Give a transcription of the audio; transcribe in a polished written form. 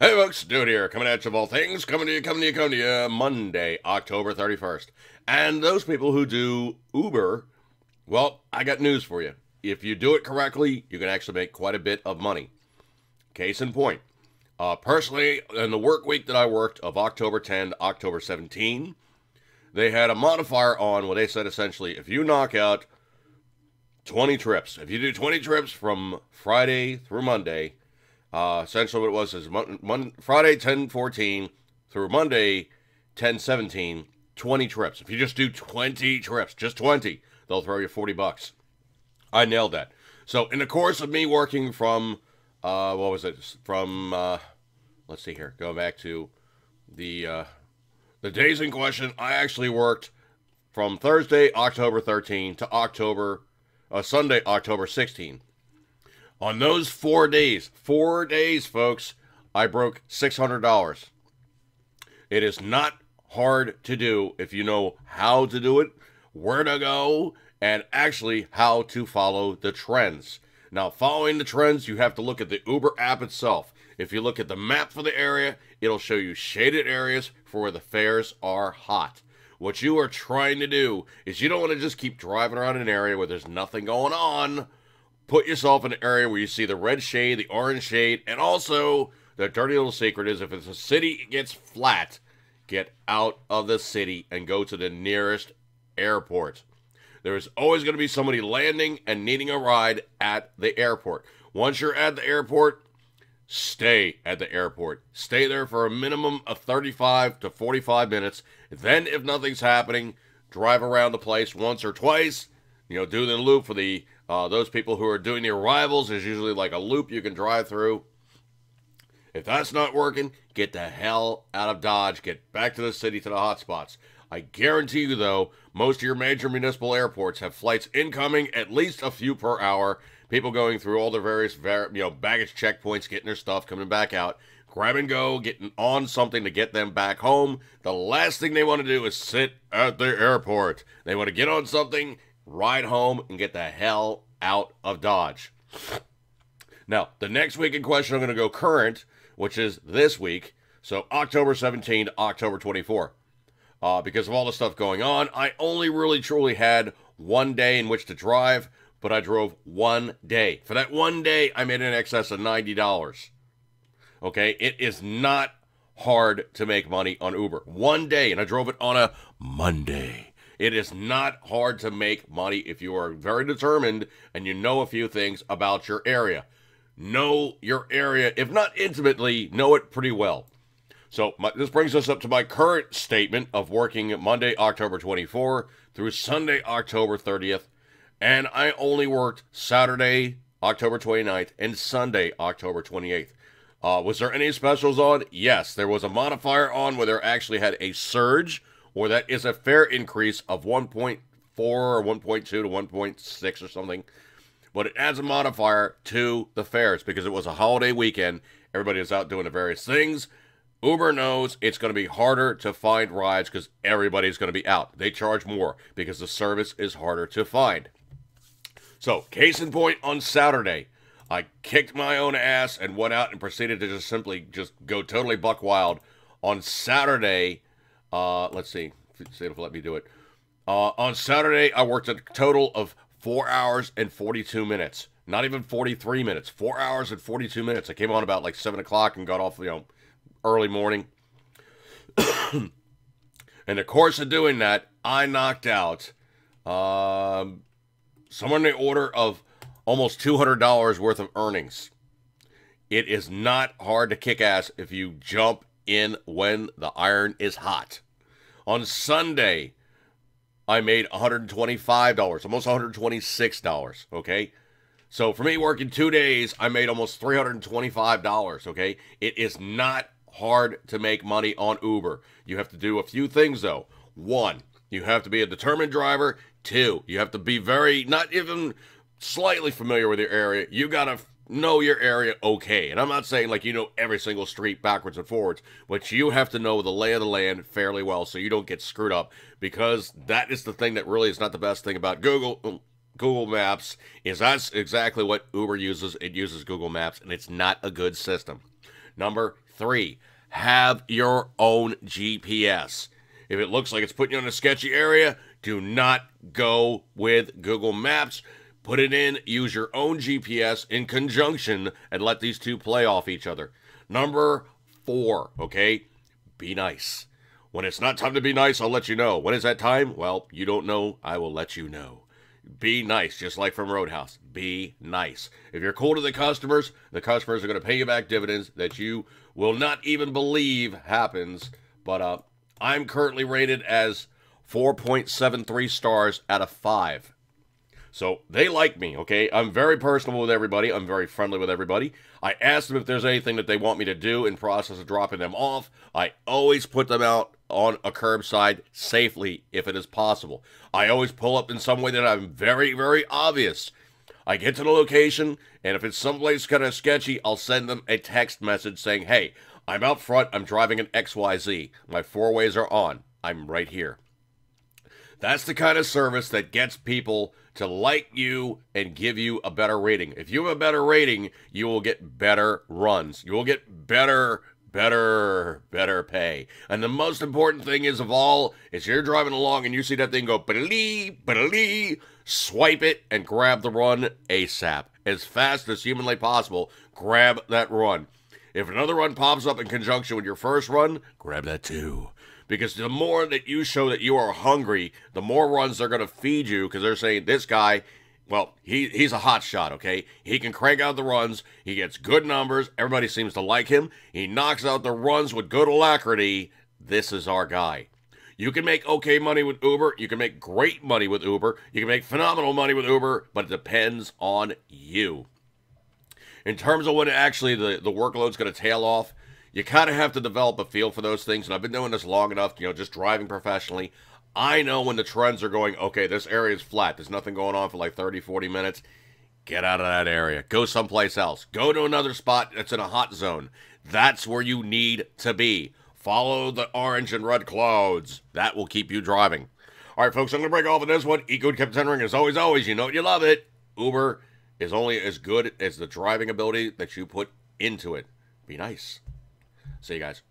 Hey folks, Dude here, coming at you of all things, coming to you, Monday, October 31st. And those people who do Uber, well, I got news for you. If you do it correctly, you can actually make quite a bit of money. Case in point, personally, in the work week that I worked of October 10 to October 17, they had a modifier on where they said essentially, if you knock out 20 trips, if you do 20 trips from Friday through Monday, essentially what it was is Friday 10/14 through Monday 10/17, 20 trips. If you just do 20 trips, just 20, they'll throw you $40. I nailed that. So in the course of me working from, what was it? From, let's see here, go back to the days in question. I actually worked from Thursday, October 13 to Sunday, October 16. On those 4 days, folks, I broke $600. It is not hard to do if you know how to do it, where to go, and actually how to follow the trends. Now, following the trends, you have to look at the Uber app itself. If you look at the map for the area, it'll show you shaded areas for where the fares are hot. What you are trying to do is you don't want to just keep driving around an area where there's nothing going on. Put yourself in an area where you see the red shade, the orange shade, and also the dirty little secret is if it's a city it gets flat, get out of the city and go to the nearest airport. There is always going to be somebody landing and needing a ride at the airport. Once you're at the airport, stay at the airport. Stay there for a minimum of 35 to 45 minutes. Then, if nothing's happening, drive around the place once or twice. Do the loop for the those people who are doing the arrivals. There's usually like a loop you can drive through. If that's not working, get the hell out of Dodge. Get back to the city, to the hot spots. I guarantee you, though, most of your major municipal airports have flights incoming, at least a few per hour. People going through all the various baggage checkpoints, getting their stuff, coming back out. Grab and go, getting on something to get them back home. The last thing they want to do is sit at the airport. They want to get on something, ride home, and get the hell out of Dodge. Now, the next week in question, I'm going to go current, which is this week. So October 17 to October 24. Because of all the stuff going on, I only really truly had one day in which to drive, but I drove one day. For that one day, I made in excess of $90. Okay, it is not hard to make money on Uber. One day, and I drove it on a Monday. It is not hard to make money if you are very determined and you know a few things about your area. Know your area, if not intimately, know it pretty well. So this brings us up to my current statement of working Monday, October 24 through Sunday, October 30th. And I only worked Saturday, October 29th, and Sunday, October 28th. Was there any specials on? Yes, there was a modifier on where there actually had a surge, or that is a fare increase of 1.4 or 1.2 to 1.6 or something. But it adds a modifier to the fares because it was a holiday weekend. Everybody is out doing the various things. Uber knows it's going to be harder to find rides because everybody's going to be out. They charge more because the service is harder to find. So, case in point, on Saturday, I kicked my own ass and went out and proceeded to simply go totally buck wild. On Saturday, let's see if it'll let me do it. On Saturday, I worked a total of 4 hours and 42 minutes. Not even 43 minutes. 4 hours and 42 minutes. I came on about like 7 o'clock and got off, early morning. In the course of doing that, I knocked out somewhere in the order of almost $200 worth of earnings. It is not hard to kick ass if you jump in when the iron is hot. On Sunday, I made $125, almost $126, okay? So for me, working 2 days, I made almost $325, okay? It is not hard to make money on Uber. You have to do a few things, though. One, you have to be a determined driver. Two, you have to be not even slightly familiar with your area. You got to know your area okay. And I'm not saying like you know every single street backwards and forwards, but you have to know the lay of the land fairly well so you don't get screwed up, because that is the thing that really is not the best thing about Google Maps, is that's exactly what Uber uses. It uses Google Maps, and it's not a good system. Number 3, have your own GPS. If it looks like it's putting you in a sketchy area, do not go with Google Maps. Put it in, use your own GPS in conjunction, and let these two play off each other. Number 4, okay? Be nice. When it's not time to be nice, I'll let you know. When is that time? Well, you don't know. I will let you know. Be nice, just like from Roadhouse. Be nice. If you're cool to the customers are going to pay you back dividends that you will not even believe happens. But I'm currently rated as 4.73 stars out of 5. So they like me, okay? I'm very personable with everybody. I'm very friendly with everybody. I ask them if there's anything that they want me to do in process of dropping them off. I always put them out on a curbside safely if it is possible. I always pull up in some way that I'm very, very obvious. I get to the location, and if it's someplace kind of sketchy, I'll send them a text message saying, hey, I'm out front. I'm driving an XYZ. My 4-ways are on. I'm right here. That's the kind of service that gets people to like you and give you a better rating. If you have a better rating, you will get better runs. You will get better pay. And the most important thing is of all, is you're driving along and you see that thing go, ba-da-lee, swipe it and grab the run ASAP. As fast as humanly possible, grab that run. If another run pops up in conjunction with your first run, grab that too. Because the more that you show that you are hungry, the more runs they're going to feed you, because they're saying, this guy, well, he's a hot shot, okay? He can crank out the runs. He gets good numbers. Everybody seems to like him. He knocks out the runs with good alacrity. This is our guy. You can make okay money with Uber. You can make great money with Uber. You can make phenomenal money with Uber, but it depends on you. In terms of when actually the workload's going to tail off, you kind of have to develop a feel for those things, and I've been doing this long enough, just driving professionally. I know when the trends are going, okay, this area is flat. There's nothing going on for like 30, 40 minutes. Get out of that area. Go someplace else. Go to another spot that's in a hot zone. That's where you need to be. Follow the orange and red clouds. That will keep you driving. All right, folks, I'm going to break off on this one. Eat good, keep tendering. As always, you know you love it. Uber is only as good as the driving ability that you put into it. Be nice. See you guys.